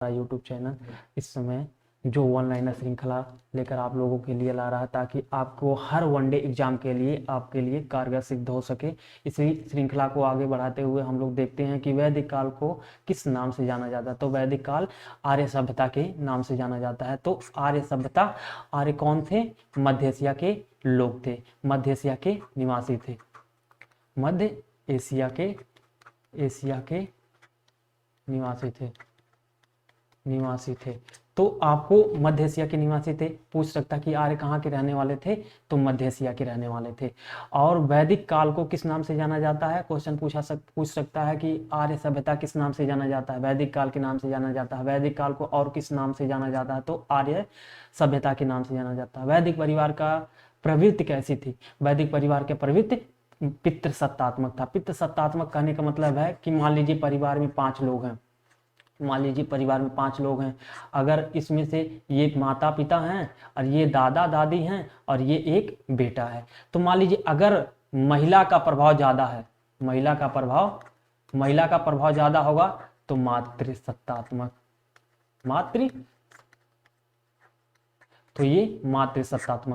YouTube channel इस समय जो वन लाइनर श्रृंखला लेकर आप लोगों के लिए ला रहा है ताकि आपको हर वनडे एग्जाम के लिए आपके लिए कारगर सिद्ध हो सके। इसी श्रृंखला को आगे बढ़ाते हुए हम लोग देखते हैं कि वैदिक काल को किस नाम से जाना जाता है। तो वैदिक काल आर्य सभ्यता के नाम से जाना जाता है। तो आर्य सभ्यता, आर्य कौन थे? मध्य एशिया के लोग थे, मध्य एशिया के निवासी थे, मध्य एशिया के निवासी थे। तो आपको मध्य एशिया के निवासी थे, पूछ सकता कि आर्य कहाँ के रहने वाले थे? तो मध्य एशिया के रहने वाले थे। और वैदिक काल को किस नाम से जाना जाता है? क्वेश्चन पूछ सकता है कि आर्य सभ्यता किस नाम से जाना जाता है? वैदिक काल के नाम से जाना जाता है। वैदिक काल को और किस नाम से जाना जाता है? तो आर्य सभ्यता के नाम से जाना जाता है। वैदिक परिवार का प्रवृत्ति कैसी थी? वैदिक परिवार के प्रवृत्ति पितृसत्तात्मक था। पितृसत्तात्मक कहने का मतलब है कि मान लीजिए परिवार में 5 लोग हैं, मान लीजिए परिवार में 5 लोग हैं, अगर इसमें से ये माता पिता हैं और ये दादा दादी हैं और ये एक बेटा है, तो मान लीजिए अगर महिला का प्रभाव ज्यादा है, महिला का प्रभाव ज्यादा होगा तो मातृसत्तात्मक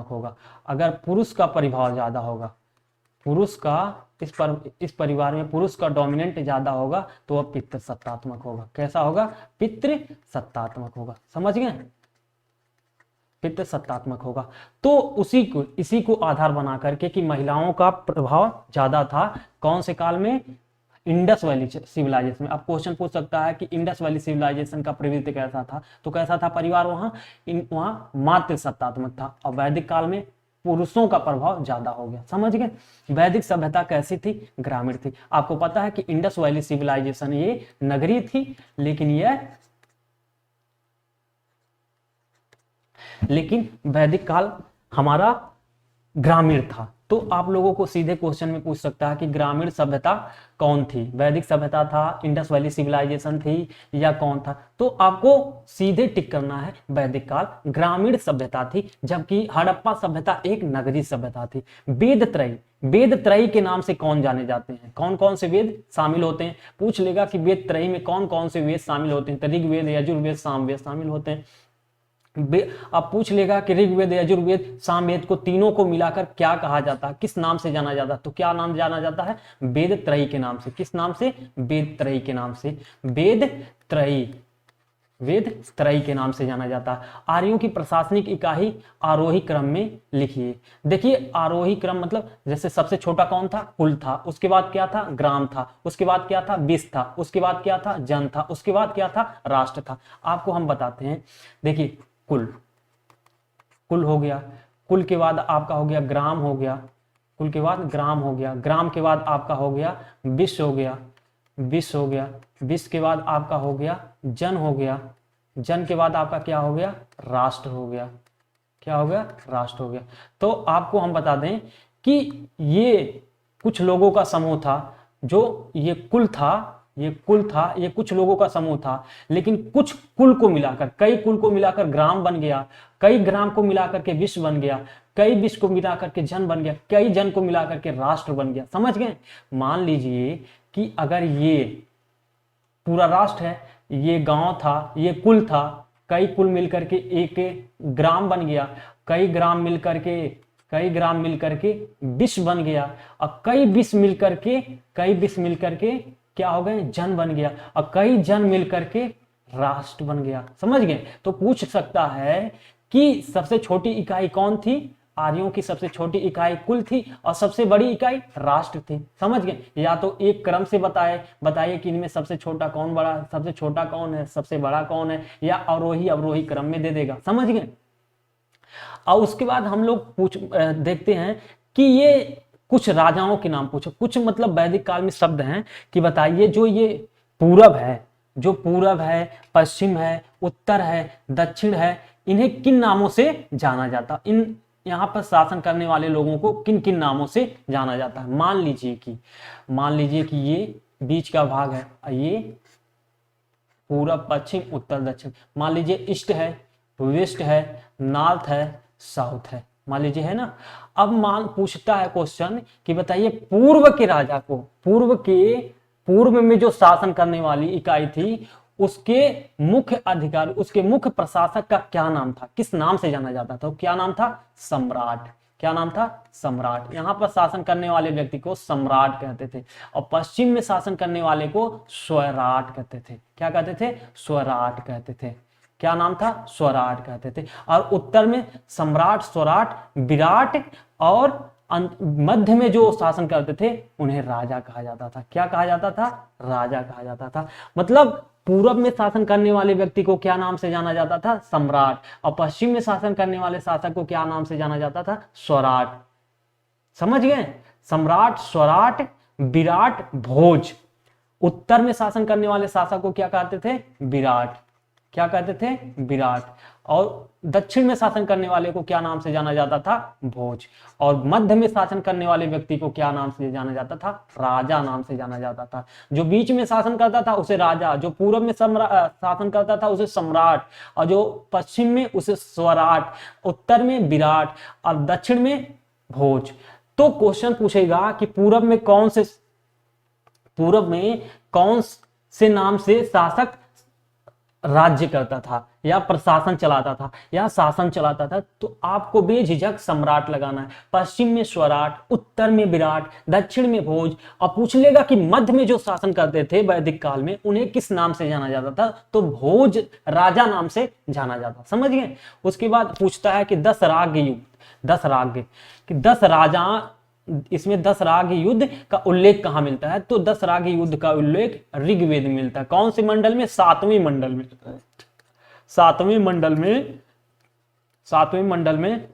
होगा। अगर पुरुष का प्रभाव ज्यादा होगा, इस परिवार में पुरुष का डोमिनेंट ज्यादा होगा तो वह पितृसत्तात्मक होगा। कैसा होगा? पितृसत्तात्मक होगा। समझ गए? पितृसत्तात्मक होगा। तो इसी को आधार बना करके कि महिलाओं का प्रभाव ज्यादा था कौन से काल में? इंडस वैली सिविलाइजेशन में। अब क्वेश्चन पूछ सकता है कि इंडस वैली सिविलाइजेशन का प्रवृत्ति कैसा था? तो कैसा था परिवार? वहां मातृसत्तात्मक था। और वैदिक काल में पुरुषों का प्रभाव ज्यादा हो गया। समझ गए? वैदिक सभ्यता कैसी थी? ग्रामीण थी। आपको पता है कि इंडस वैली सिविलाइजेशन ये नगरीय थी, लेकिन वैदिक काल हमारा ग्रामीण था। तो आप लोगों को सीधे क्वेश्चन में पूछ सकता है कि ग्रामीण सभ्यता कौन थी? वैदिक सभ्यता था, इंडस वैली सिविलाइजेशन थी, या कौन था? तो आपको सीधे टिक करना है वैदिक काल ग्रामीण सभ्यता थी, जबकि हड़प्पा सभ्यता एक नगरीय सभ्यता थी। वेद त्रयी के नाम से कौन जाने जाते हैं? कौन कौन से वेद शामिल होते हैं? पूछ लेगा कि वेद त्रयी में कौन कौन से वेद शामिल होते हैं? तो ऋग्वेद, यजुर्वेद, सामवेद शामिल होते हैं। अब पूछ लेगा कि ऋग्वेद, यजुर्वेद, सामवेद को तीनों को मिलाकर क्या कहा जाता है? किस नाम से जाना जाता है? तो क्या नाम जाना जाता है? वेद त्रयी के नाम से। किस नाम से? वेद त्रयी के नाम से। वेद त्रयी के नाम से जाना जाता है। आर्यों की प्रशासनिक इकाई आरोही क्रम में लिखिए। देखिए आरोही क्रम मतलब जैसे सबसे छोटा कौन था? कुल था, उसके बाद क्या था? ग्राम था, उसके बाद क्या था? विष था, उसके बाद क्या था? जन था, उसके बाद क्या था? राष्ट्र था। आपको हम बताते हैं। देखिए कुल हो गया, कुल के बाद आपका हो गया ग्राम हो गया, कुल के बाद ग्राम हो गया, ग्राम के बाद आपका हो गया विष हो गया, विष के बाद आपका हो गया जन हो गया, जन के बाद आपका क्या हो गया? राष्ट्र हो गया। क्या हो गया? राष्ट्र हो गया। तो आपको हम बता दें कि ये कुछ लोगों का समूह था, जो ये कुल था, ये कुछ लोगों का समूह था, लेकिन कुछ कुल को मिलाकर, कई कुल को मिलाकर ग्राम बन गया, कई ग्राम को मिलाकर के विश्व बन गया, कई विश्व को मिलाकर के जन बन गया, कई जन को मिलाकर के राष्ट्र बन गया। समझ गए? मान लीजिए कि अगर ये पूरा राष्ट्र है, ये गांव था, ये कुल था, कई कुल मिलकर के एक ग्राम बन गया, कई ग्राम मिलकर के विश्व बन गया, और कई विश्व मिलकर के क्या हो गए? जन बन गया, और कई जन मिलकर के राष्ट्र बन गया। समझ गए? तो पूछ सकता है कि सबसे छोटी इकाई कौन थी? आर्यों की सबसे छोटी इकाई कुल थी और सबसे बड़ी इकाई राष्ट्र थी। समझ गए? या तो एक क्रम से बताइए कि इनमें सबसे छोटा कौन, सबसे छोटा कौन है, सबसे बड़ा कौन है, या आरोही अवरोही क्रम में दे देगा। समझ गए? और उसके बाद हम लोग देखते हैं कि ये कुछ राजाओं के नाम पूछो। कुछ मतलब वैदिक काल में शब्द हैं कि बताइए जो ये पूरब है, पश्चिम है, उत्तर है, दक्षिण है, इन्हें किन नामों से जाना जाता? इन यहाँ पर शासन करने वाले लोगों को किन किन नामों से जाना जाता है? मान लीजिए कि ये बीच का भाग है, ये पूरब, पश्चिम, उत्तर, दक्षिण। मान लीजिए ईस्ट है, वेस्ट है, नॉर्थ है, साउथ है, मान लीजिए, है ना। अब पूछता है क्वेश्चन कि बताइए पूर्व के राजा को, पूर्व में जो शासन करने वाली इकाई थी उसके मुख्य अधिकारी, उसके मुख्य प्रशासक का क्या नाम था, किस नाम से जाना जाता था? क्या नाम था? सम्राट। क्या नाम था? सम्राट। यहां पर शासन करने वाले व्यक्ति को सम्राट कहते थे और पश्चिम में शासन करने वाले को स्वराट कहते थे। क्या कहते थे? स्वराट कहते थे। क्या नाम था? स्वराट कहते थे। और उत्तर में सम्राट, स्वराट, विराट, और मध्य में जो शासन करते थे उन्हें राजा कहा जाता था। क्या कहा जाता था? राजा कहा जाता था। मतलब पूरब में शासन करने वाले व्यक्ति को क्या नाम से जाना जाता था? सम्राट। और पश्चिम में शासन करने वाले शासक को क्या नाम से जाना जाता था? स्वराट। समझ गए? सम्राट, स्वराट, विराट, भोज। उत्तर में शासन करने वाले शासक को क्या कहते थे? विराट। क्या कहते थे? विराट। और दक्षिण में शासन करने वाले को क्या नाम से जाना जाता था? भोज। और मध्य में शासन करने वाले व्यक्ति को क्या नाम से जाना जाता था? राजा नाम से जाना जाता था। जो बीच में शासन करता था उसे राजा, जो पूर्व में शासन करता था उसे सम्राट, और जो पश्चिम में उसे स्वराट, उत्तर में विराट और दक्षिण में भोज। तो क्वेश्चन पूछेगा कि पूर्व में कौन से नाम से शासक राज्य करता था या प्रशासन चलाता था या शासन चलाता था? तो आपको बेझिझक सम्राट लगाना है। पश्चिम में स्वराट, उत्तर में विराट, दक्षिण में भोज। और पूछ लेगा कि मध्य में जो शासन करते थे वैदिक काल में उन्हें किस नाम से जाना जाता था? तो भोज राजा नाम से जाना जाता। समझ गए? उसके बाद पूछता है कि 10 राज्य युद्ध, 10 राज्य कि 10 राजा, इसमें 10 राज्य युद्ध का उल्लेख कहां मिलता है? तो 10 राज्य युद्ध का उल्लेख ऋग्वेद में मिलता है। कौन से मंडल में? 7वें मंडल में। 7वें मंडल में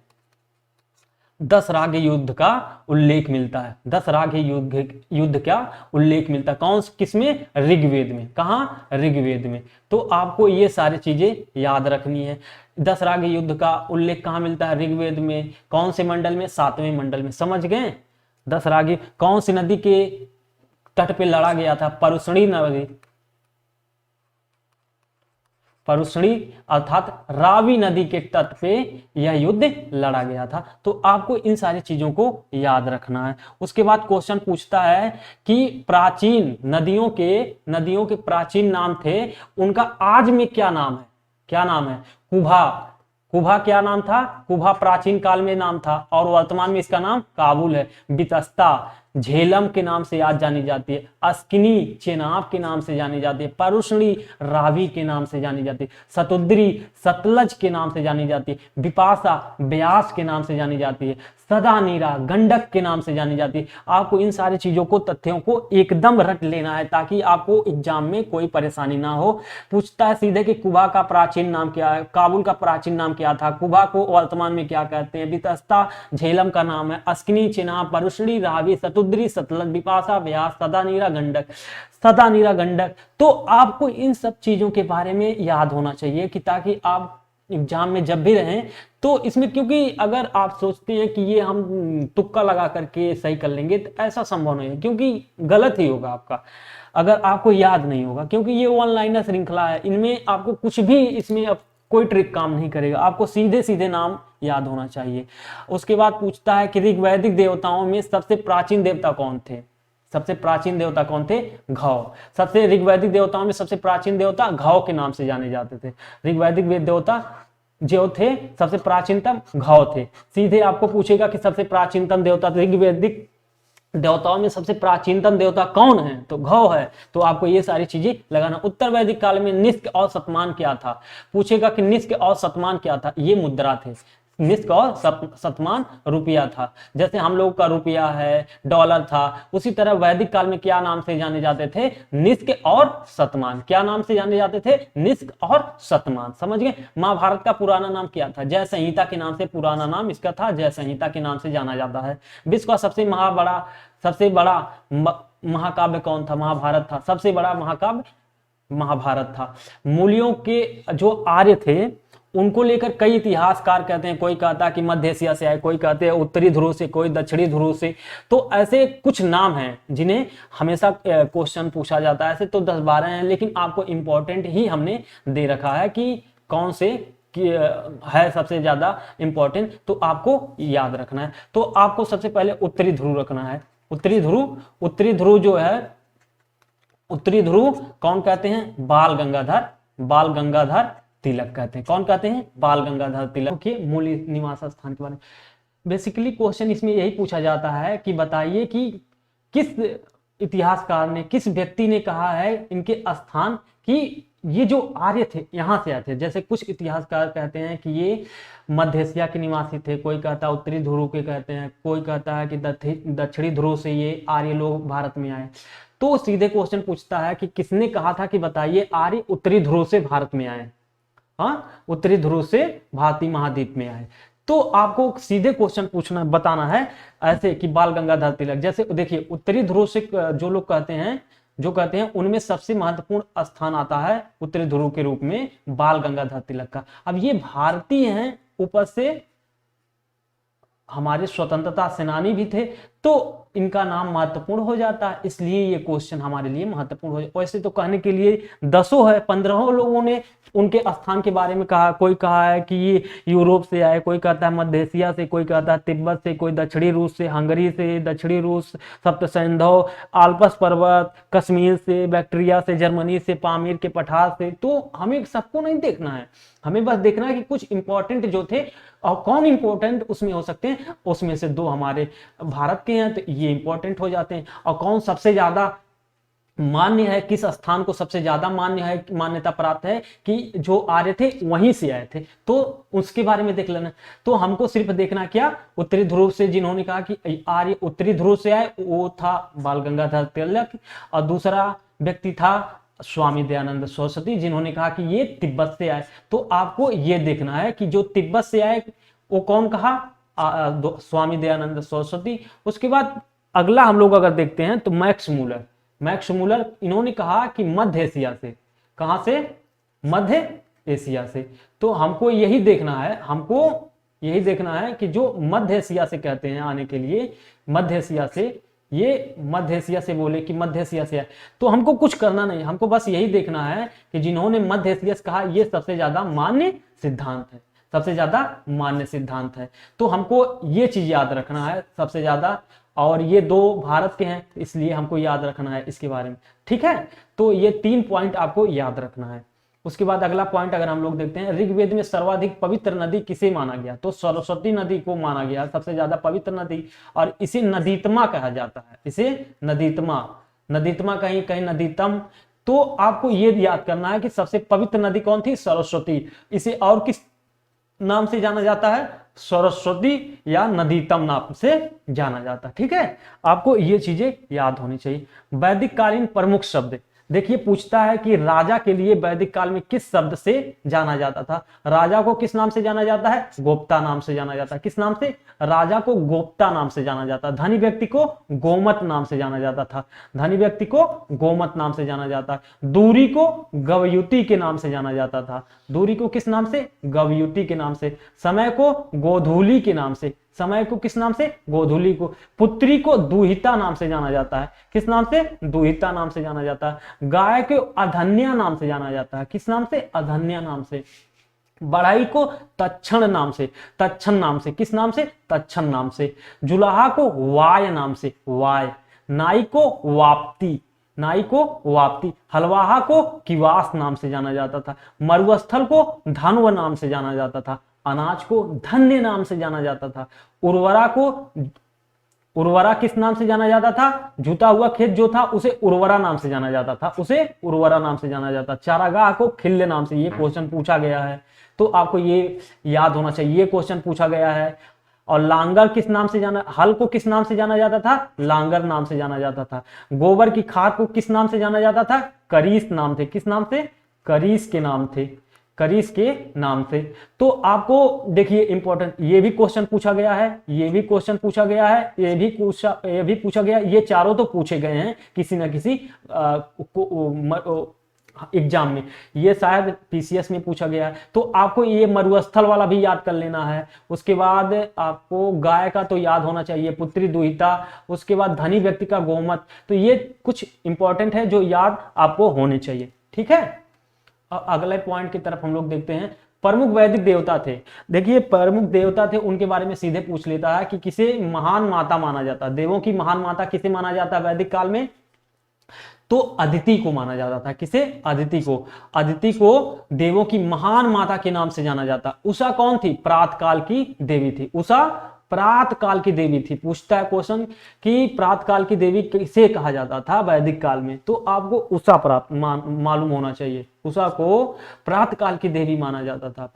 10 राज्य युद्ध का उल्लेख मिलता है। 10 राज्य युद्ध का उल्लेख मिलता है। कौन, किसमें? ऋग्वेद में। कहां? ऋग्वेद में। तो आपको ये सारी चीजें याद रखनी है। 10 राज्य युद्ध का उल्लेख कहां मिलता है? ऋग्वेद में। कौन से मंडल में? 7वें मंडल में। समझ गए? 10 राज्य कौन सी नदी के तट पे लड़ा गया था? परुष्णी नदी, परुष्णी अर्थात रावी नदी के तट पे यह युद्ध लड़ा गया था। तो आपको इन सारी चीजों को याद रखना है। उसके बाद क्वेश्चन पूछता है कि प्राचीन नदियों के प्राचीन नाम थे, उनका आज में क्या नाम है? क्या नाम है? कुभा। कुभा क्या नाम था? कुभा प्राचीन काल में नाम था और वर्तमान में इसका नाम काबुल है। बितस्ता झेलम के नाम से आज जानी जाती है। अस्किनी चेनाब के नाम से जानी जाती है। परुष्णी रावी के नाम से जानी जाती है। सतुद्री सतलज के नाम से जानी जाती है। विपाशा ब्यास के नाम से जानी जाती है। सदानीरा गंडक के नाम से जानी जाती है। आपको इन सारी चीजों को, तथ्यों को एकदम रट लेना है ताकि आपको एग्जाम में कोई परेशानी ना हो। पूछता है सीधे कि कुभा का प्राचीन नाम क्या है? काबुल का प्राचीन नाम क्या था? कुभा को वर्तमान में क्या कहते हैं? बितस्ता झेलम का नाम है। अस्किनी चेनाब परुष्णी रावी सतुद्री सतलज विपाशा ब्यास सदानीरा गंडक। सदानीरा गंडक। तो आपको इन सब चीजों के बारे में याद होना चाहिए कि ताकि आप एग्जाम में जब भी रहें तो इसमें, क्योंकि अगर आप सोचते हैं कि ये हम तुक्का लगा करके सही कर लेंगे तो ऐसा संभव नहीं है, क्योंकि गलत ही होगा आपका अगर आपको याद नहीं होगा, क्योंकि ये वन लाइनर श्रृंखला है। इनमें आपको कुछ भी, इसमें अब कोई ट्रिक काम नहीं करेगा। आपको सीधे सीधे नाम याद होना चाहिए। उसके बाद पूछता है कि ऋग्वैदिक देवताओं में सबसे प्राचीन देवता कौन थे? सबसे प्राचीन देवता कौन थे? घौ। सबसे ऋग्वैदिक देवताओं में सबसे प्राचीन देवता घौ के नाम से जाने जाते थे। ऋग्वैदिक देवता जो थे सबसे प्राचीनतम घौ थे। सीधे आपको पूछेगा कि सबसे प्राचीनतम देवता, ऋग्वैदिक देवताओं में सबसे प्राचीनतम देवता कौन है? तो घौ है। तो आपको ये सारी चीजें लगाना। उत्तर वैदिक काल में निष्क और शतमान क्या था? पूछेगा कि निष्क और शतमान क्या था? ये मुद्रा थे। निष्क और शतमान रुपया था। जैसे हम लोग का रुपया है, डॉलर था, उसी तरह वैदिक काल में क्या नाम से जाने जाते थे? निष्क और शतमान। क्या नाम से जाने जाते थे? निष्क और शतमान। समझ गए? महाभारत का पुराना नाम क्या था? जय संहिता के नाम से पुराना नाम इसका था, जय संहिता के नाम से जाना जाता है। विश्व का सबसे बड़ा महाकाव्य कौन था? महाभारत था। सबसे बड़ा महाकाव्य महाभारत था। मूल्यों के जो आर्य थे उनको लेकर कई इतिहासकार कहते हैं, कोई कहता है कि मध्य एशिया से आए, कोई कहते हैं उत्तरी ध्रुव से, कोई दक्षिणी ध्रुव से। तो ऐसे कुछ नाम हैं जिन्हें हमेशा क्वेश्चन पूछा जाता है। ऐसे तो 10-12 हैं, लेकिन आपको इंपॉर्टेंट ही हमने दे रखा है कि कौन से है सबसे ज्यादा इंपॉर्टेंट, तो आपको याद रखना है। तो आपको सबसे पहले उत्तरी ध्रुव रखना है। उत्तरी ध्रुव जो है उत्तरी ध्रुव कौन कहते हैं? बाल गंगाधर तिलक कहते हैं। कौन कहते हैं? बाल गंगाधर तिलक के मूल निवास स्थान के बारे में बेसिकली क्वेश्चन इसमें यही पूछा जाता है कि बताइए कि किस इतिहासकार ने, किस व्यक्ति ने कहा है इनके स्थान कि ये जो आर्य थे यहां से आए थे। जैसे कुछ इतिहासकार कहते हैं कि ये मध्य एशिया के निवासी थे, कोई कहता है उत्तरी ध्रुव के कहते हैं, कोई कहता है कि दक्षिणी ध्रुव से ये आर्य लोग भारत में आए। तो सीधे क्वेश्चन पूछता है कि किसने कहा था कि बताइए आर्य उत्तरी ध्रुव से भारत में आए? हाँ, उत्तरी ध्रुव से भारतीय महाद्वीप में आए। तो आपको सीधे क्वेश्चन पूछना, बताना है ऐसे कि बाल गंगाधर तिलक। जैसे देखिए उत्तरी ध्रुव से जो लोग कहते हैं उनमें सबसे महत्वपूर्ण स्थान आता है उत्तरी ध्रुव के रूप में बाल गंगाधर तिलक का। अब ये भारतीय हैं, ऊपर से हमारे स्वतंत्रता सेनानी भी थे, तो इनका नाम महत्वपूर्ण हो जाता है, इसलिए ये क्वेश्चन हमारे लिए महत्वपूर्ण हो जाता है। वैसे तो कहने के लिए 10 है, 15 लोगों ने उनके स्थान के बारे में कहा। कोई कहा है कि ये यूरोप से आए, कोई कहता है मध्य एशिया से, कोई कहता है तिब्बत से, कोई दक्षिणी रूस से, हंगरी से, दक्षिणी रूस, सप्त सिंधु, आल्प्स पर्वत, कश्मीर से, बैक्ट्रिया से, जर्मनी से, पामीर के पठार से। तो हमें सबको नहीं देखना है, हमें बस देखना है कि कुछ इंपॉर्टेंट जो थे, और कौन इंपॉर्टेंट उसमें हो सकते हैं, उसमें से 2 हमारे भारत के हैं, तो ये इंपॉर्टेंट हो जाते हैं। और कौन सबसे ज्यादा मान्य है, किस स्थान को सबसे ज्यादा मान्य है, मान्यता प्राप्त है कि जो आर्य थे वहीं से आए थे, तो उसके बारे में देख लेना। तो हमको सिर्फ देखना क्या, उत्तरी ध्रुव से जिन्होंने कहा कि आर्य उत्तरी ध्रुव से आए वो था बाल गंगाधर तिलक, और दूसरा व्यक्ति था स्वामी दयानंद सरस्वती जिन्होंने कहा कि ये तिब्बत से आए। तो आपको ये देखना है कि जो तिब्बत से आए वो कौन कहा, स्वामी दयानंद सरस्वती। उसके बाद अगला हम लोग अगर देखते हैं तो मैक्स मूलर इन्होंने कहा कि मध्य एशिया से। कहां से? मध्य एशिया से। तो हमको यही देखना है कि जो मध्य एशिया से कहते हैं आने के लिए, मध्य एशिया से, ये मध्य एशिया से बोले कि मध्य एशिया से आए, तो हमको कुछ करना नहीं, हमको बस यही देखना है कि जिन्होंने मध्य एशिया से कहा ये सबसे ज्यादा मान्य सिद्धांत है, तो हमको ये चीज याद रखना है सबसे ज्यादा। और ये 2 भारत के हैं, इसलिए हमको याद रखना है इसके बारे में, ठीक है। तो ये 3 पॉइंट आपको याद रखना है। उसके बाद अगला पॉइंट अगर हम लोग देखते हैं, ऋग्वेद में सर्वाधिक पवित्र नदी किसे माना गया? तो सरस्वती नदी को माना गया सबसे ज्यादा पवित्र नदी, और इसे नदीतमा कहा जाता है, इसे नदीतमा कहीं कहीं नदीतम। तो आपको ये याद करना है कि सबसे पवित्र नदी कौन थी? सरस्वती। इसे और किस नाम से जाना जाता है? सरस्वती या नदीतम नाम से जाना जाता है, ठीक है। आपको ये चीजें याद होनी चाहिए। वैदिक कालीन प्रमुख शब्द, देखिए पूछता है कि राजा के लिए वैदिक काल में किस शब्द से जाना जाता था? राजा को किस नाम से जाना जाता है? गोप्ता नाम से जाना जाता है। किस नाम से? राजा को गोप्ता नाम से जाना जाता है। धनी व्यक्ति को गोमत नाम से जाना जाता था, दूरी को गवयुति के नाम से जाना जाता था, दूरी को किस नाम से? गवयुति के नाम से। समय को गोधूली के नाम से, समय को किस नाम से? गोधूली को। पुत्री को दुहिता नाम से जाना जाता है। किस नाम से? दुहिता नाम से जाना जाता है। गाय को अधन्या नाम से जाना जाता है। किस नाम से? अधन्या नाम से। बढ़ई को तक्षण नाम से, किस नाम से? तक्षण नाम से। जुलाहा को वाय नाम से, नाई को वाप्ती, हलवाहा को किवास नाम से जाना जाता था। मरुस्थल को धनव नाम से जाना जाता था। अनाज को धन्य नाम से जाना जाता था। उर्वरा किस नाम से जाना जाता था? जुता हुआ खेत जो था उसे उर्वरा नाम से जाना जाता था। चारागाह को खिल्ले नाम से, ये क्वेश्चन पूछा गया है, तो आपको ये याद होना चाहिए, ये क्वेश्चन पूछा गया है। और लांगर किस नाम से हल को किस नाम से जाना जाता था? लांगर नाम से जाना जाता था। गोबर की खाद को किस नाम से जाना जाता था? करीस नाम थे। किस नाम से? करीस के नाम से। तो आपको देखिए इंपॉर्टेंट, ये भी क्वेश्चन पूछा गया है, ये भी पूछा गया, ये चारों तो पूछे गए हैं किसी ना किसी एग्जाम में, ये शायद पीसीएस में पूछा गया है। तो आपको ये मरुस्थल वाला भी याद कर लेना है। उसके बाद आपको गाय का तो याद होना चाहिए, पुत्री दुहिता, उसके बाद धनी व्यक्ति का गोमत। तो ये कुछ इंपॉर्टेंट है जो याद आपको होने चाहिए, ठीक है। अगले पॉइंट की तरफ हम लोग देखते हैं। प्रमुख वैदिक देवता थे, देखिए प्रमुख देवता थे उनके बारे में सीधे पूछ लेता है कि किसे महान माता माना जाता है, देवों की महान माता किसे माना जाता है वैदिक काल में? तो अदिति को माना जाता था। किसे? अदिति को। अदिति को देवों की महान माता के नाम से जाना जाता। उषा कौन थी? प्रातःकाल की देवी थी। उषा प्रातःकाल की देवी थी। पूछता है क्वेश्चन कि प्रातःकाल की देवी किसे कहा जाता था वैदिक काल में, तो आपको उषा प्राप्त मालूम होना चाहिए। उषा को प्रातःकाल की देवी माना जाता था।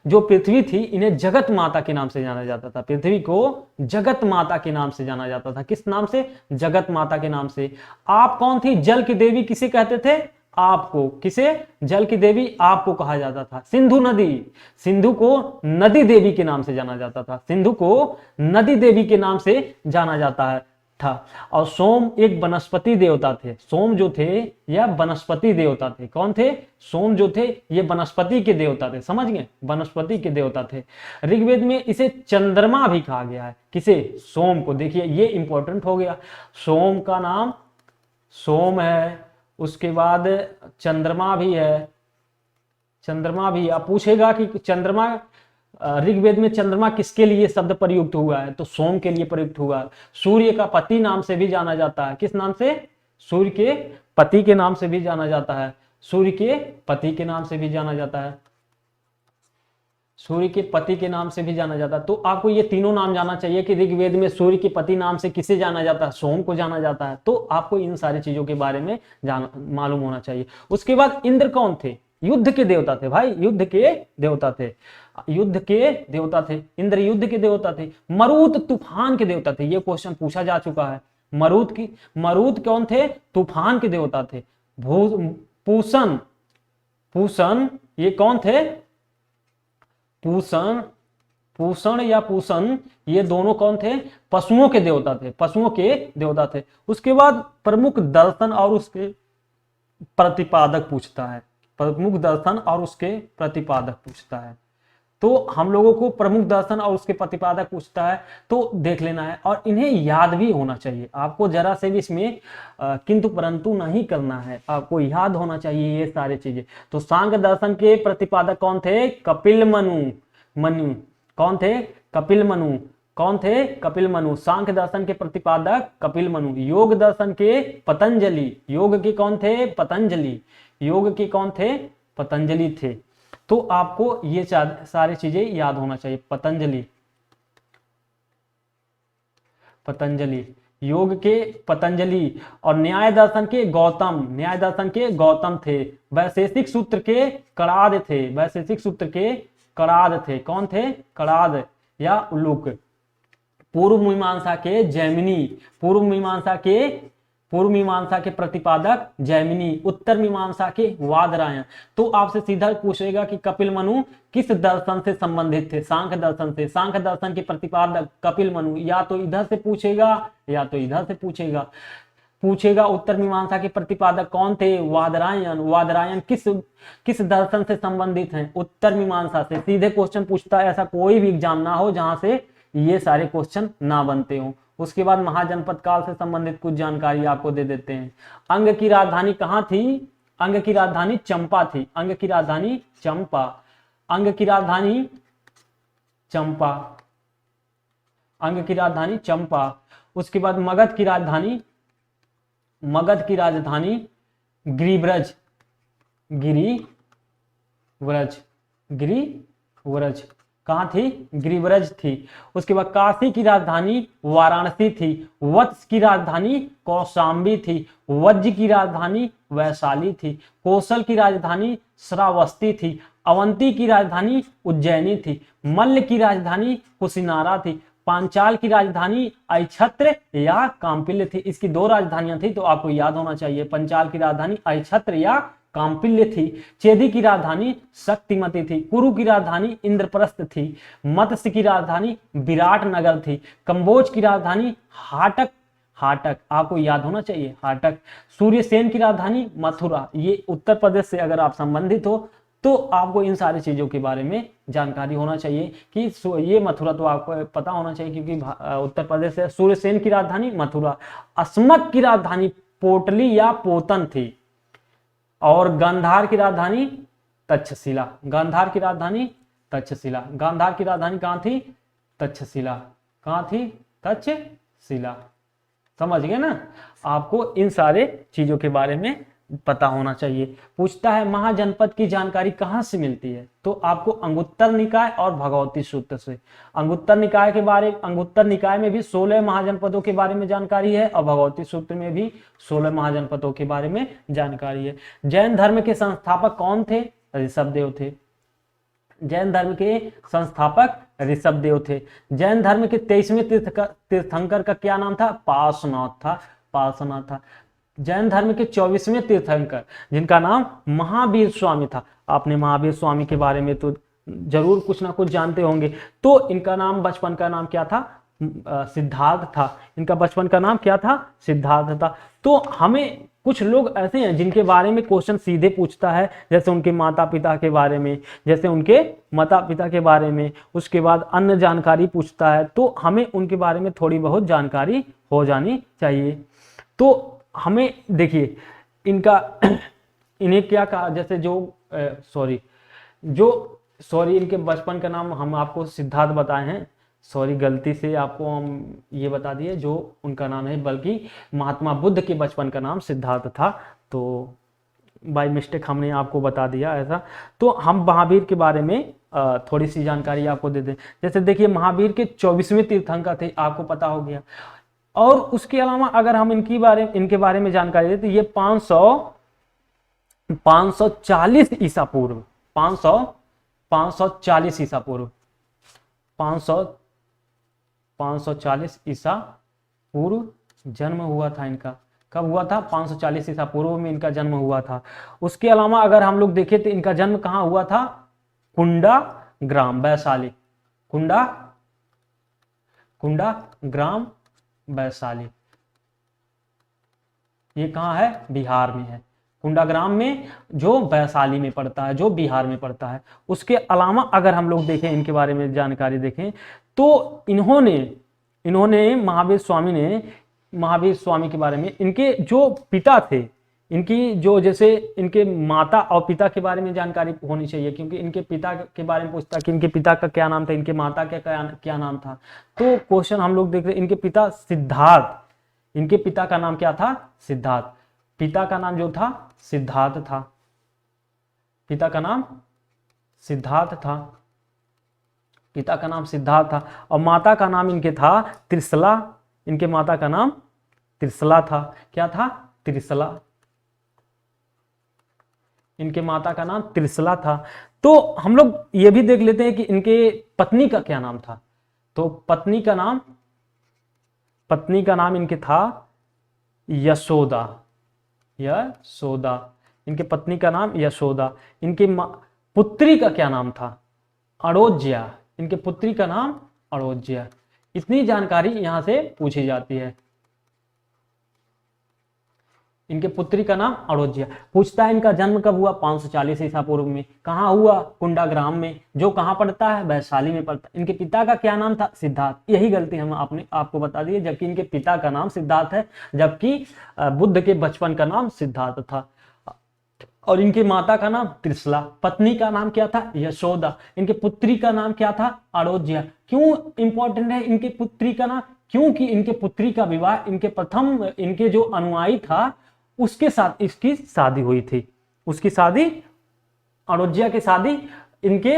जो पृथ्वी थी, इन्हें जगत माता के नाम से जाना जाता था। पृथ्वी को जगत माता के नाम से जाना जाता था। किस नाम से? जगत माता के नाम से। आप कौन थी? जल की देवी किसे कहते थे? आपको। किसे? जल की देवी आपको कहा जाता था। सिंधु नदी, सिंधु को नदी देवी के नाम से जाना जाता था। सिंधु को नदी देवी के नाम से जाना जाता है था। और सोम एक वनस्पति देवता थे। सोम जो थे यह वनस्पति देवता थे। कौन थे? सोम जो थे ये वनस्पति के देवता थे। समझ गए? वनस्पति के देवता थे। ऋग्वेद में इसे चंद्रमा भी कहा गया है। किसे? सोम को। देखिए ये इंपॉर्टेंट हो गया। सोम का नाम सोम है, उसके बाद चंद्रमा भी है। चंद्रमा भी अब पूछेगा कि चंद्रमा, ऋग्वेद में चंद्रमा किसके लिए शब्द प्रयुक्त हुआ है? तो सोम के लिए प्रयुक्त हुआ है। सूर्य का पति नाम से भी जाना जाता है। किस नाम से? सूर्य के पति के नाम से भी जाना जाता है। सूर्य के पति के नाम से भी जाना जाता है। सूर्य के पति के नाम से भी जाना जाता है। तो आपको ये तीनों नाम जाना चाहिए कि ऋग्वेद में सूर्य के पति नाम से किसे जाना जाता है? सोम को जाना जाता है। तो आपको इन सारी चीजों के बारे में मालूम होना चाहिए। उसके बाद इंद्र कौन थे? युद्ध के देवता थे भाई, युद्ध के देवता थे। युद्ध के देवता थे इंद्र, युद्ध के देवता थे। मरुत तूफान के देवता थे। ये क्वेश्चन पूछा जा चुका है। मरुत कौन थे? तूफान के देवता थे। पूषण, पूषण ये कौन थे? पूषण या पूषण ये दोनों कौन थे? पशुओं के देवता थे। पशुओं के देवता थे। उसके बाद प्रमुख दर्शन और उसके प्रतिपादक पूछता है। प्रमुख दर्शन और उसके प्रतिपादक पूछता है। तो हम लोगों को प्रमुख दर्शन और उसके प्रतिपादक पूछता है तो देख लेना है, और इन्हें याद भी होना चाहिए। आपको जरा से भी इसमें किंतु परंतु नहीं करना है, आपको याद होना चाहिए ये सारी चीजें। तो सांख्य दर्शन के प्रतिपादक कौन थे? कपिल मनु। कौन थे? कपिल मनु। कौन थे? कपिल मनु। सांख्य दर्शन के प्रतिपादक कपिल मनु। योग दर्शन के पतंजलि। योग के कौन थे? पतंजलि। योग के कौन थे? पतंजलि थे। तो आपको ये सारी चीजें याद होना चाहिए। पतंजलि, पतंजलि, योग के पतंजलि। और न्याय दर्शन के गौतम, न्याय दर्शन के गौतम थे। वैशेषिक सूत्र के कणाद थे। वैशेषिक सूत्र के कणाद थे। कौन थे? कणाद या उल्लूक। पूर्व मीमांसा के जैमिनी। पूर्व मीमांसा के प्रतिपादक जैमिनी। उत्तर मीमांसा के वादरायण। तो आपसे सीधा पूछेगा कि कपिल मनु किस दर्शन से संबंधित थे? सांख्य दर्शन से। सांख्य दर्शन के प्रतिपादक कपिल मनु। या तो इधर से पूछेगा या तो इधर से पूछेगा। उत्तर मीमांसा के प्रतिपादक कौन थे? वादरायण। वादरायण किस दर्शन से संबंधित हैं? उत्तर मीमांसा से। सीधे क्वेश्चन पूछता है, ऐसा कोई भी एग्जाम ना हो जहां से ये सारे क्वेश्चन ना बनते हो। उसके बाद महाजनपद काल से संबंधित कुछ जानकारी आपको दे देते हैं। अंग की राजधानी कहाँ थी? अंग की राजधानी चंपा थी। अंग की राजधानी चंपा। अंग की राजधानी चंपा। अंग की राजधानी चंपा। उसके बाद मगध की राजधानी गिरिव्रज। गिरिव्रज कहाँ थी? गिरिव्रज थी। उसके बाद काशी की राजधानी वाराणसी थी। वत्स की राजधानी कौशाम्बी थी। वज्र की राजधानी वैशाली थी। कौशल की राजधानी श्रावस्ती थी। अवंती की राजधानी उज्जैनी थी। मल्ल की राजधानी कुशिनारा थी। पांचाल की राजधानी अक्षत्र या काम्पिल्य थी। इसकी दो राजधानियां थी तो आपको याद होना चाहिए। पंचाल की राजधानी अक्षत्र या काम्पिल्य थी। चेदी की राजधानी शक्तिमती थी। कुरु की राजधानी इंद्रप्रस्थ थी। मत्स्य की राजधानी विराट नगर थी। कंबोज की राजधानी हाटक आपको याद होना चाहिए, हाटक। सूर्यसेन की राजधानी मथुरा। ये उत्तर प्रदेश से अगर आप संबंधित हो तो आपको इन सारी चीजों के बारे में जानकारी होना चाहिए कि ये मथुरा तो आपको पता होना चाहिए क्योंकि उत्तर प्रदेश से। सूर्यसेन की राजधानी मथुरा। अस्मक की राजधानी पोटली या पोतन थी। और गांधार की राजधानी तक्षशिला। गांधार की राजधानी तक्षशिला। गांधार की राजधानी कहाँ थी? तक्षशिला। कहाँ थी? तक्षशिला। समझ गए ना। आपको इन सारे चीजों के बारे में पता होना चाहिए। पूछता है महाजनपद की जानकारी कहाँ से मिलती है, तो आपको अंगुत्तर निकाय और भगवती सूत्र से। अंगुत्तर निकाय में भी 16 महाजनपदों के बारे में जानकारी है और भगवती सूत्र में भी 16 महाजनपदों के बारे में जानकारी है। जैन धर्म के संस्थापक कौन थे? ऋषभदेव थे। जैन धर्म के संस्थापक ऋषभदेव थे। जैन धर्म के 23वें तीर्थंकर का क्या नाम था? पार्श्वनाथ था। जैन धर्म के 24वें तीर्थंकर जिनका नाम महावीर स्वामी था। आपने महावीर स्वामी के बारे में तो जरूर कुछ ना कुछ जानते होंगे। तो इनका नाम बचपन का नाम क्या था? सिद्धार्थ था। इनका बचपन का नाम क्या था? सिद्धार्थ था। तो हमें कुछ लोग ऐसे हैं जिनके बारे में क्वेश्चन सीधे पूछता है, जैसे उनके माता पिता के बारे में, उसके बाद अन्य जानकारी पूछता है, तो हमें उनके बारे में थोड़ी बहुत जानकारी हो जानी चाहिए। तो हमें देखिए इन्हें क्या कहा, जैसे इनके बचपन का नाम हम आपको सिद्धार्थ बताए हैं। गलती से आपको हम ये बता दिए जो उनका नाम है, बल्कि महात्मा बुद्ध के बचपन का नाम सिद्धार्थ था। तो बाय मिस्टेक हमने आपको बता दिया ऐसा। तो हम महावीर के बारे में थोड़ी सी जानकारी आपको दे दें। जैसे देखिए महावीर के 24वें तीर्थंकर थे, आपको पता हो गया। और उसके अलावा अगर हम इनके बारे में जानकारी दें तो ये 540 ईसा पूर्व 540 ईसा पूर्व 540 ईसा पूर्व जन्म हुआ था इनका। कब हुआ था? 540 ईसा पूर्व में इनका जन्म हुआ था। उसके अलावा अगर हम लोग देखें तो इनका जन्म कहाँ हुआ था? कुंडा ग्राम वैशाली। कुंडा ग्राम वैशाली, ये कहाँ है? बिहार में है। कुंडाग्राम में जो वैशाली में पड़ता है, जो बिहार में पड़ता है। उसके अलावा अगर हम लोग देखें इनके बारे में जानकारी देखें तो इन्होंने महावीर स्वामी के बारे में, इनके जो पिता थे, इनकी जो जैसे इनके माता और पिता के बारे में जानकारी होनी चाहिए, क्योंकि इनके पिता के बारे में पूछता कि इनके पिता का क्या नाम था, इनके माता का क्या नाम था। तो क्वेश्चन हम लोग देख रहे हैं, इनके पिता सिद्धार्थ, इनके पिता का नाम क्या था? सिद्धार्थ। पिता का नाम जो था सिद्धार्थ था। पिता का नाम सिद्धार्थ था। और माता का नाम इनके था त्रिशला। इनके माता का नाम त्रिशला था। क्या था? त्रिशला। इनके माता का नाम त्रिशला था। तो हम लोग ये भी देख लेते हैं कि इनके पत्नी का क्या नाम था। तो पत्नी का नाम इनके था यशोदा। इनके पत्नी का नाम यशोदा। इनके पुत्री का क्या नाम था? अड़ोज्या। इनके पुत्री का नाम अड़ोज्या। इतनी जानकारी यहां से पूछी जाती है। इनके पुत्री का नाम अड़ोज्या। पूछता है इनका जन्म कब हुआ? 540 ईसा पूर्व में। कहाँ हुआ? कुंडाग्राम में, जो कहाँ पड़ता है? वैशाली में पड़ता है। इनके पिता का क्या नाम था? सिद्धार्थ। यही गलती हम आपको बता दी, जबकि इनके पिता का नाम सिद्धार्थ है, जबकि बुद्ध के बचपन का नाम सिद्धार्थ था। और इनकी माता का नाम त्रिशला। पत्नी का नाम क्या था? यशोदा। इनके पुत्री का नाम क्या था? अड़ोज्या। क्यों इंपॉर्टेंट है इनके पुत्री का नाम? क्योंकि इनके पुत्री का विवाह इनके जो अनुयायी था उसके साथ इसकी शादी हुई थी। उसकी शादी, अड़ोज्या की शादी इनके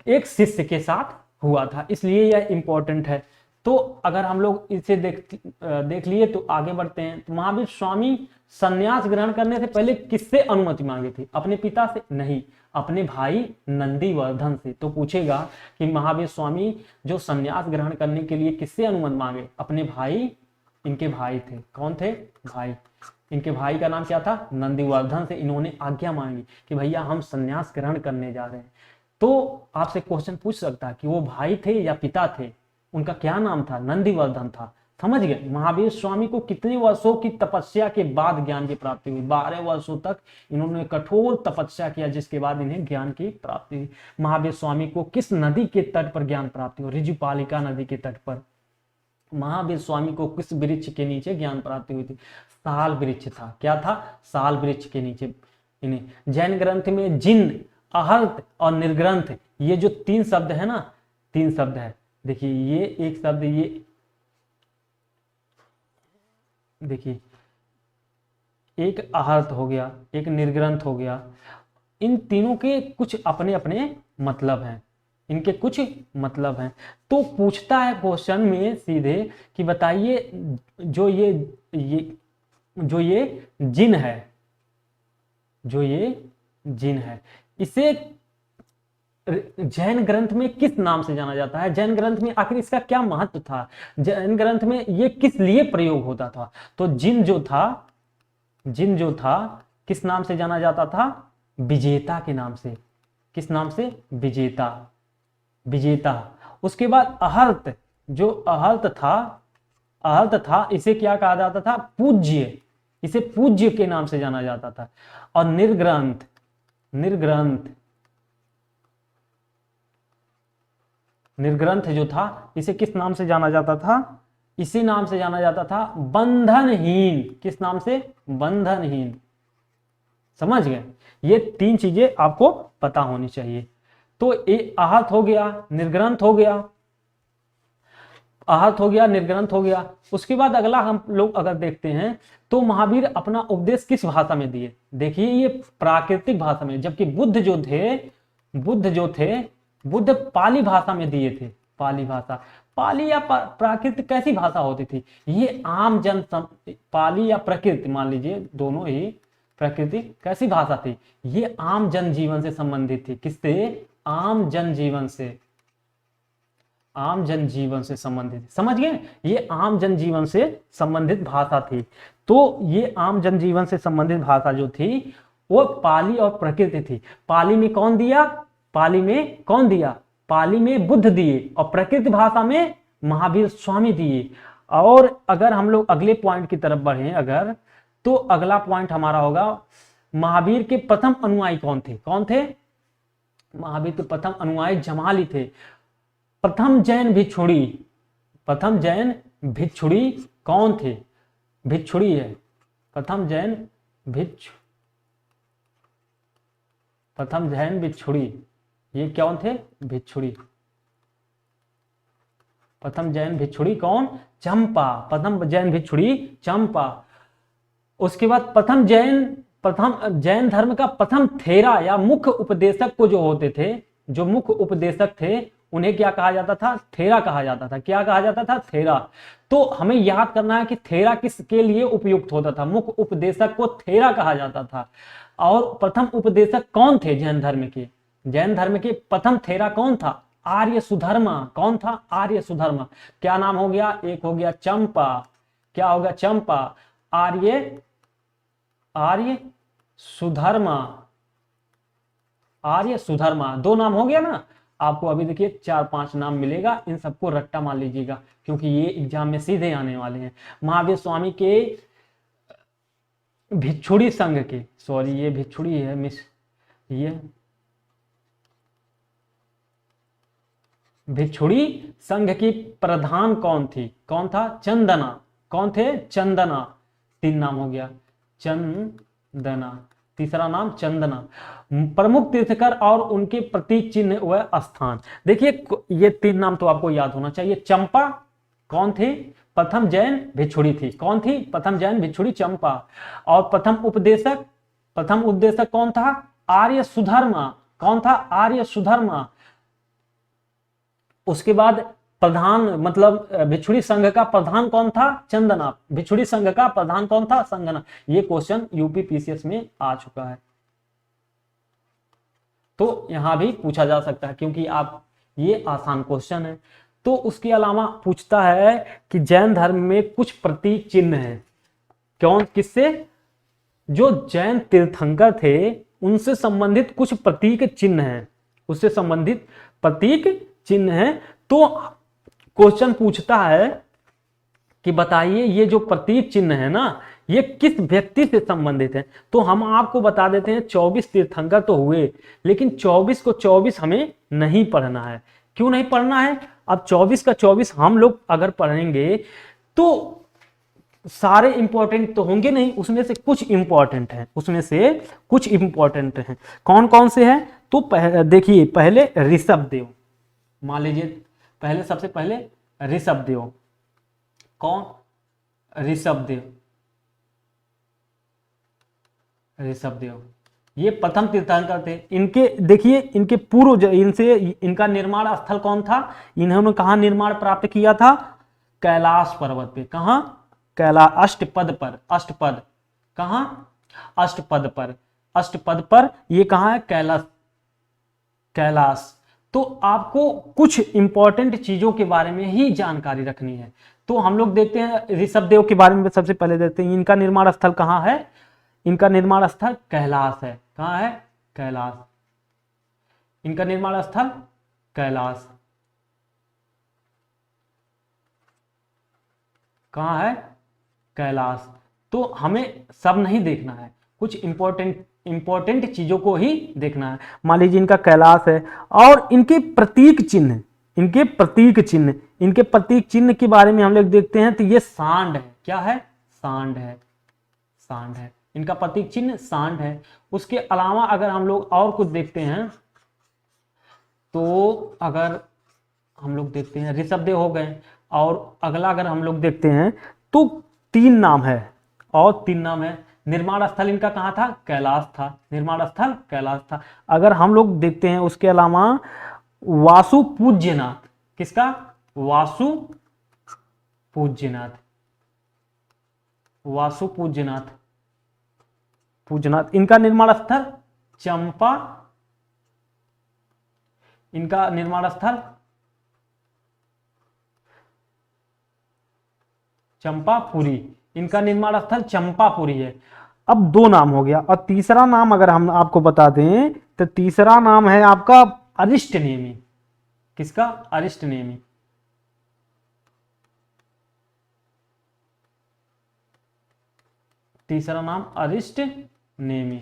एक शिष्य के साथ हुआ था, इसलिए यह इंपॉर्टेंट है। तो अगर हम लोग इसे देख लिए तो आगे बढ़ते हैं। तो महावीर स्वामी संन्यास ग्रहण करने से पहले किससे अनुमति मांगी थी? अपने पिता से नहीं, अपने भाई नंदीवर्धन से। तो पूछेगा कि महावीर स्वामी जो संन्यास ग्रहण करने के लिए किससे अनुमति मांगे? अपने भाई, इनके भाई थे। कौन थे? भाई। इनके भाई का नाम क्या था? नंदीवर्धन से इन्होंने आज्ञा मांगी कि भैया हम संन्यास ग्रहण करने जा रहे हैं। तो आपसे क्वेश्चन पूछ सकता है कि वो भाई थे या पिता थे? उनका क्या नाम था? नंदीवर्धन था। समझ गए? महावीर स्वामी को कितने वर्षों की तपस्या के बाद ज्ञान की प्राप्ति हुई? 12 वर्षों तक इन्होंने कठोर तपस्या किया, जिसके बाद इन्हें ज्ञान की प्राप्ति हुई। महावीर स्वामी को किस नदी के तट पर ज्ञान प्राप्ति हुई? ऋजुपालिका नदी के तट पर। महावीर स्वामी को किस वृक्ष के नीचे ज्ञान प्राप्ति हुई थी? साल वृक्ष था। क्या था? साल वृक्ष के नीचे इन्हें। जैन ग्रंथ में जिन, अहर्त और निर्ग्रंथ, ये जो 3 शब्द है ना, 3 शब्द है। देखिए ये एक शब्द, देखिए एक आहर्त हो गया, एक निर्ग्रंथ हो गया, इन तीनों के कुछ अपने अपने मतलब हैं, इनके कुछ मतलब हैं। तो पूछता है क्वेश्चन में सीधे कि बताइए जो ये जिन है, जो ये जिन है, इसे जैन ग्रंथ में किस नाम से जाना जाता है? जैन ग्रंथ में आखिर इसका क्या महत्व था? जैन ग्रंथ में ये किस लिए प्रयोग होता था? तो जिन जो था किस नाम से जाना जाता था? विजेता के नाम से। किस नाम से? विजेता, विजेता। उसके बाद अहर्त, जो अहर्त था, इसे क्या कहा जाता था? पूज्य, इसे पूज्य के नाम से जाना जाता था। और निर्ग्रंथ, निर्ग्रंथ जो था, इसे किस नाम से जाना जाता था? इसी नाम से जाना जाता था बंधनहीन। किस नाम से? बंधनहीन। समझ गए? ये तीन चीजें आपको पता होनी चाहिए। तो ये आहत हो गया, निर्ग्रंथ हो गया, आहत हो गया, निर्ग्रंथ हो गया। उसके बाद अगला हम लोग अगर देखते हैं तो महावीर अपना उपदेश किस भाषा में दिए? देखिए ये प्राकृतिक भाषा में, जबकि बुद्ध पाली भाषा में दिए थे। पाली भाषा, पाली या प्राकृत कैसी भाषा होती थी? ये आम जन पाली या प्रकृत मान लीजिए, दोनों ही प्रकृति कैसी भाषा थी? ये आम जनजीवन से संबंधित थी। किससे? आम जनजीवन से, आम जनजीवन से संबंधित। समझ गए? ये आम जनजीवन से संबंधित भाषा थी। तो ये आम जनजीवन से संबंधित भाषा जो थी वो पाली और प्रकृति थी। पाली में कौन दिया? पाली में बुद्ध दिए, और प्रकृत भाषा में महावीर स्वामी दिए। और अगर हम लोग अगले पॉइंट की तरफ बढ़े अगर, तो अगला पॉइंट हमारा होगा महावीर के प्रथम अनुयायी कौन थे? महावीर के प्रथम अनुयायी जमाली थे। प्रथम जैन भिक्षुड़ी कौन थे? भिक्षुड़ी है, प्रथम जैन भिक्षुड़ी, ये कौन थे? भिक्षुड़ी। प्रथम जैन भिक्षुड़ी कौन? चंपा। प्रथम जैन भिक्षुड़ी चंपा। उसके बाद प्रथम जैन धर्म का प्रथम थेरा या मुख्य उपदेशक को जो होते थे, जो मुख्य उपदेशक थे, उन्हें क्या कहा जाता था? थेरा कहा जाता था। क्या कहा जाता था? थेरा। तो हमें याद करना है कि थेरा किसके लिए उपयुक्त होता था? मुख्य उपदेशक को थेरा कहा जाता था। और प्रथम उपदेशक कौन थे जैन धर्म के? जैन धर्म के प्रथम थेरा कौन था? आर्य सुधर्मा। कौन था? आर्य सुधर्मा। क्या नाम हो गया? एक हो गया चंपा, क्या हो गया? चंपा। आर्य सुधर्मा, दो नाम हो गया ना। आपको अभी देखिए 4-5 नाम मिलेगा, इन सबको रट्टा मान लीजिएगा क्योंकि ये एग्जाम में सीधे आने वाले हैं। महावीर स्वामी के भिक्षुड़ी संघ के, सॉरी ये भिक्षुड़ी है मिस, ये भिक्षुड़ी संघ की प्रधान कौन थी? कौन था? चंदना। कौन थे? चंदना। 3 नाम हो गया, चंदना। तीसरा नाम चंदना। प्रमुख तीर्थकर और उनके प्रतीक चिन्ह व स्थान। देखिए ये 3 नाम तो आपको याद होना चाहिए। चंपा कौन थी? प्रथम जैन भिक्षुड़ी थी। कौन थी? प्रथम जैन भिक्षुड़ी चंपा। और प्रथम उपदेशक कौन था? आर्य सुधर्मा। कौन था? आर्य सुधर्मा। उसके बाद प्रधान मतलब भिक्षुड़ी संघ का प्रधान कौन था? चंदना। भिक्षुड़ी संघ का प्रधान कौन था? संगना। ये क्वेश्चन यूपी पीसीएस में आ चुका है, तो यहां भी पूछा जा सकता है क्योंकि आप ये आसान क्वेश्चन है। तो उसके अलावा पूछता है कि जैन धर्म में कुछ प्रतीक चिन्ह हैं। कौन? किससे? जो जैन तीर्थंकर थे उनसे संबंधित कुछ प्रतीक चिन्ह हैं, उससे संबंधित प्रतीक चिन्ह है। तो क्वेश्चन पूछता है कि बताइए ये जो प्रतीक चिन्ह है ना, ये किस व्यक्ति से संबंधित है? तो हम आपको बता देते हैं 24 तीर्थंकर तो हुए, लेकिन 24 को 24 हमें नहीं पढ़ना है। क्यों नहीं पढ़ना है? अब 24 का 24 हम लोग अगर पढ़ेंगे तो सारे इंपॉर्टेंट तो होंगे नहीं, उसमें से कुछ इंपॉर्टेंट हैं। कौन कौन से हैं? तो देखिए पहले ऋषभ देव, मान लीजिए सबसे पहले ऋषभ देव। कौन? ऋषभ देव। ऋषभदेव ये प्रथम तीर्थंकर थे। इनके देखिए इनके पूर्व इनसे इनका निर्माण स्थल कौन था, इन्होंने कहा निर्माण प्राप्त किया था, कैलाश पर्वत पे। कहां, कैलाश, अष्टपद पर, अष्टपद कहां, अष्टपद पर, अष्टपद पर ये कहां है, कैलाश, कैलाश। तो आपको कुछ इंपॉर्टेंट चीजों के बारे में ही जानकारी रखनी है। तो हम लोग देखते हैं ऋषभदेव के बारे में सबसे पहले देखते हैं, इनका निर्माण स्थल कहां है, इनका निर्माण स्थल कैलाश है। कहां है, कैलाश, इनका निर्माण स्थल कैलाश। कहां है, कैलाश। तो हमें सब नहीं देखना है, कुछ इंपॉर्टेंट चीजों को ही देखना है। मान लीजिए इनका कैलाश है, और इनके प्रतीक चिन्ह, इनके प्रतीक चिन्ह, इनके प्रतीक चिन्ह के बारे में हम लोग देखते हैं तो ये सांड है। क्या है, सांड है, सांड है, इनका प्रतीक चिन्ह सांड है। उसके अलावा अगर हम लोग और कुछ देखते हैं तो अगर हम लोग देखते हैं ऋषभदेव हो गए, और अगला अगर हम लोग देखते हैं तो 3 नाम है, और 3 नाम है। निर्माण स्थल इनका कहां था, कैलाश था, निर्माण स्थल कैलाश था। अगर हम लोग देखते हैं उसके अलावा वासु पूज्यनाथ, किसका, वासु पूज्यनाथ, वासु पूज्यनाथ, पूज्यनाथ, इनका निर्माण स्थल चंपा, इनका निर्माण स्थल चंपापुरी, इनका निर्माण स्थल चंपापुरी है। अब 2 नाम हो गया, और तीसरा नाम अगर हम आपको बता दें तो तीसरा नाम है आपका अरिष्टनेमी। किसका, अरिष्टनेमी, तीसरा नाम अरिष्टनेमी।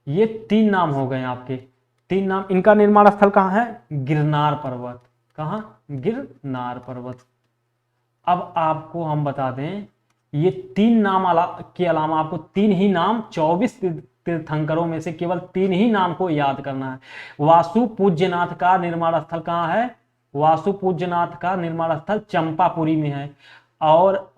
ये 3 नाम हो गए आपके, 3 नाम। इनका निर्माण स्थल कहां है, गिरनार पर्वत। कहां, गिरनार पर्वत। अब आपको हम बता दें ये 3 नाम के अलावा आपको 3 ही नाम, 24 तीर्थंकरों में से केवल 3 ही नाम को याद करना है। वासु पूज्यनाथ का निर्माण स्थल कहां है, वासु पूज्यनाथ का निर्माण स्थल चंपापुरी में है, और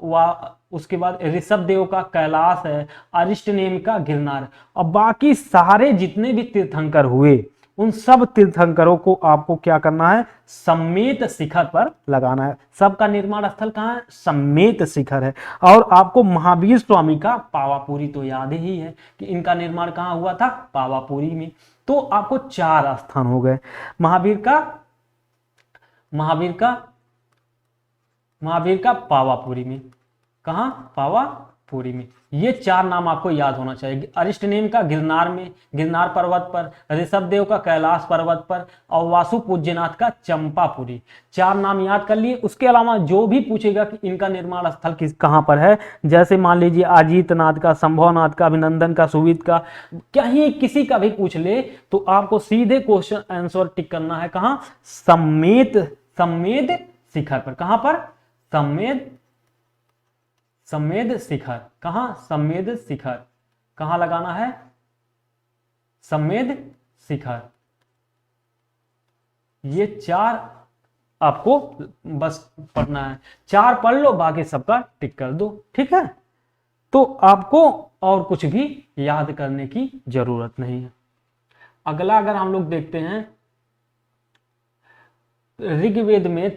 उसके बाद ऋषभदेव का कैलाश है, अरिष्टनेमी का गिरनार। और बाकी सारे जितने भी तीर्थंकर हुए उन सब तीर्थंकरों को आपको क्या करना है, सम्मेत शिखर पर लगाना है। सबका निर्माण स्थल कहां है, सम्मेत शिखर है। और आपको महावीर स्वामी का पावापुरी तो याद ही है कि इनका निर्माण कहां हुआ था, पावापुरी में। तो आपको 4 स्थान हो गए, महावीर का पावापुरी में। कहां, पावापुरी में। ये 4 नाम आपको याद होना चाहिए। अरिष्टनेमी का गिरनार में, गिरनार पर्वत पर, ऋषभदेव का कैलाश पर्वत पर, और वासु पूज्यनाथ का चंपापुरी। 4 नाम याद कर लिए। उसके अलावा जो भी पूछेगा कि इनका निर्माण स्थल कहां पर है, जैसे मान लीजिए अजीतनाथ का, संभवनाथ का, अभिनंदन का, सुविद का, कहीं किसी का भी पूछ ले तो आपको सीधे क्वेश्चन आंसर टिक करना है। कहां, सम्मेद शिखर पर। कहां पर, सम्मेद शिखर। कहां, सम्मेद शिखर। कहां लगाना है, सम्मेद शिखर। ये 4 आपको बस पढ़ना है, 4 पढ़ लो, बाकी सबका टिक कर दो, ठीक है। तो आपको और कुछ भी याद करने की जरूरत नहीं है। अगला अगर हम लोग देखते हैं ऋग्वेद में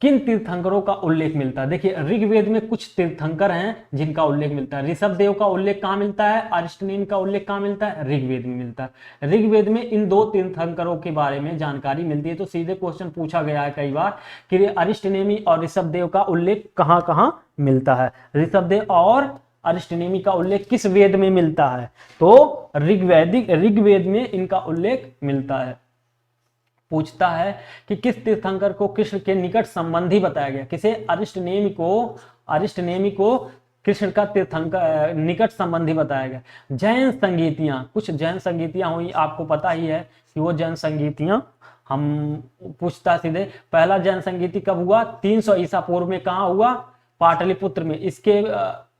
किन तीर्थंकरों का उल्लेख मिलता है। देखिए ऋग्वेद में कुछ तीर्थंकर हैं जिनका उल्लेख मिलता है। ऋषभदेव का उल्लेख कहां मिलता है, अरिष्टनेमी का उल्लेख कहां मिलता है, ऋग्वेद में मिलता है। ऋग्वेद में इन 2 तीर्थंकरों के बारे में जानकारी मिलती है। तो सीधे क्वेश्चन पूछा गया है कई बार कि अरिष्टनेमी और ऋषभदेव का उल्लेख कहां कहां मिलता है, ऋषभदेव और अरिष्टनेमी का उल्लेख किस वेद में मिलता है, तो ऋग्वेद में इनका उल्लेख मिलता है। पूछता है कि किस तीर्थंकर को कृष्ण के निकट संबंधी बताया गया। किसे, अरिष्टनेमी को कृष्ण का तीर्थंकर निकट संबंधी बताया गया। जैन संगीतियां, कुछ जैन संगीतियां हुई, आपको पता ही है कि वो जैन संगीतियां हम पूछता सीधे। पहला जैन संगीति कब हुआ, 300 ईसा पूर्व में। कहां हुआ, पाटलिपुत्र में।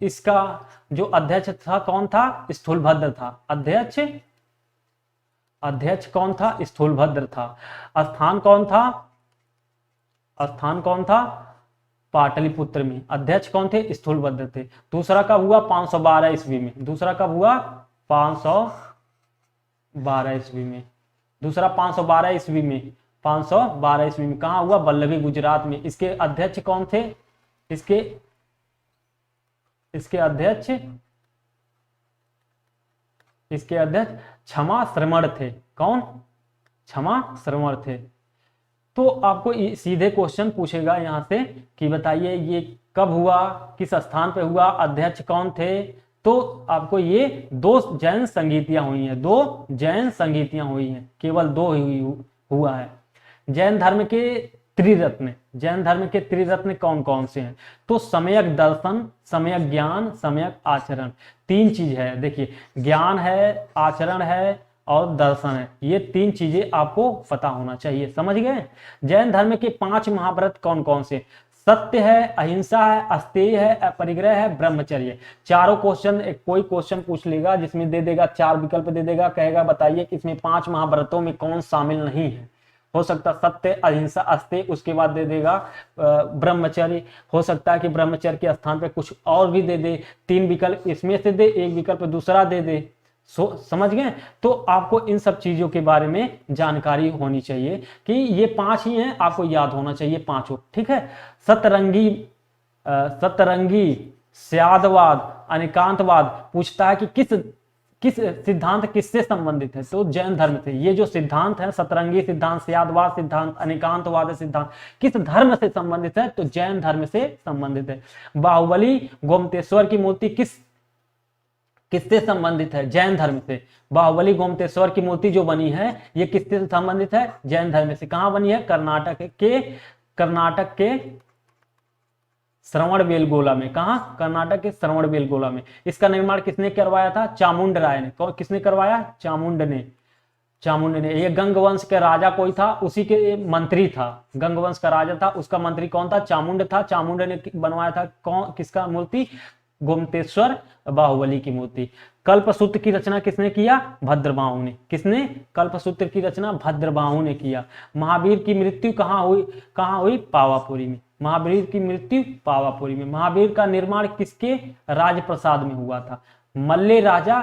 इसका जो अध्यक्ष था कौन था, स्थूलभद्र था। अध्यक्ष कौन था, स्थूलभद्र था। स्थान कौन था, पाटलिपुत्र में। अध्यक्ष कौन थे, स्थूलभद्र थे। दूसरा कब हुआ, 512 ईस्वी में। दूसरा कब हुआ, 512 ईस्वी में, दूसरा 512 ईस्वी में, 512 ईस्वी में कहाँ हुआ? वल्लभी, गुजरात में। इसके अध्यक्ष कौन थे? इसके अध्यक्ष क्षमा श्रमण थे। कौन? क्षमा श्रमण थे। तो आपको सीधे क्वेश्चन पूछेगा यहां से कि बताइए ये कब हुआ, किस स्थान पे हुआ, अध्यक्ष कौन थे? तो आपको ये 2 जैन संगीतियां हुई हैं, 2 जैन संगीतियां हुई हैं, केवल 2 हुआ है। जैन धर्म के त्रिरत्न कौन कौन से हैं? तो सम्यक दर्शन, सम्यक ज्ञान, सम्यक आचरण, 3 चीज है। देखिए, ज्ञान है, आचरण है और दर्शन है, ये 3 चीजें आपको पता होना चाहिए। समझ गए? जैन धर्म के 5 महाव्रत कौन कौन से? सत्य है, अहिंसा है, अस्तेय है, अपरिग्रह है, ब्रह्मचर्य। चारों क्वेश्चन, कोई क्वेश्चन पूछ लेगा जिसमें दे देगा 4 विकल्प दे देगा, कहेगा बताइए कि इसमें 5 महाव्रतों में कौन शामिल नहीं है। हो सकता सत्य, अहिंसा, अस्तेय, उसके बाद दे देगा ब्रह्मचर्य। हो सकता है कि ब्रह्मचर्य के स्थान पे कुछ और भी दे दे, 3 विकल्प इसमें से दे, 1 विकल्प दूसरा दे दे। समझ गए? तो आपको इन सब चीजों के बारे में जानकारी होनी चाहिए कि ये 5 ही हैं, आपको याद होना चाहिए 5। ठीक है? सतरंगी, स्यादवाद, अनेकांतवाद पूछता है कि किस सिद्धांत किससे संबंधित है? तो जैन धर्म से। ये जो सिद्धांत है, सतरंगी सिद्धांत, स्यादवाद सिद्धांत, अनेकांतवाद सिद्धांत, किस धर्म से संबंधित है? तो जैन धर्म से संबंधित है। बाहुबली गोमतेश्वर की मूर्ति किससे संबंधित है? जैन धर्म से। बाहुबली गोमतेश्वर की मूर्ति जो बनी है, ये किससे संबंधित है? जैन धर्म से। कहां बनी है? कर्नाटक के श्रवणबेलगोला में। कहां? कर्नाटक के श्रवणबेलगोला में। इसका निर्माण किसने करवाया था? चामुंड राय ने। किसने करवाया? चामुंड ने। ये गंग वंश के राजा कोई था, उसी के मंत्री था। गंग वंश का राजा था, उसका मंत्री कौन था? चामुंड था। चामुंड ने बनवाया था किसका मूर्ति? गोमतेश्वर बाहुबली की मूर्ति। कल्पसूत्र की रचना किसने किया? भद्रबाहु ने। किसने? कल्पसूत्र की रचना भद्रबाहु ने किया। महावीर की मृत्यु कहाँ हुई? पावापुरी में। महावीर की मृत्यु पावापुरी में। महावीर का निर्माण किसके राजप्रसाद में हुआ था? मल्ल राजा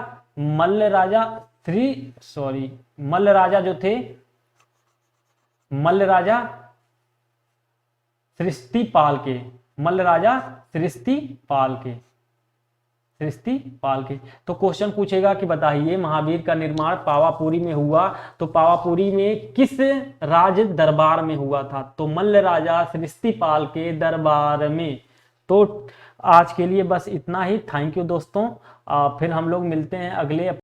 जो थे, मल्ल राजा सृष्टिपाल के। तो क्वेश्चन पूछेगा कि बताइए महावीर का निर्माण पावापुरी में हुआ, तो पावापुरी में किस राज दरबार में हुआ था? तो मल्ल राजा सृष्टिपाल के दरबार में। तो आज के लिए बस इतना ही। थैंक यू दोस्तों। फिर हम लोग मिलते हैं अगले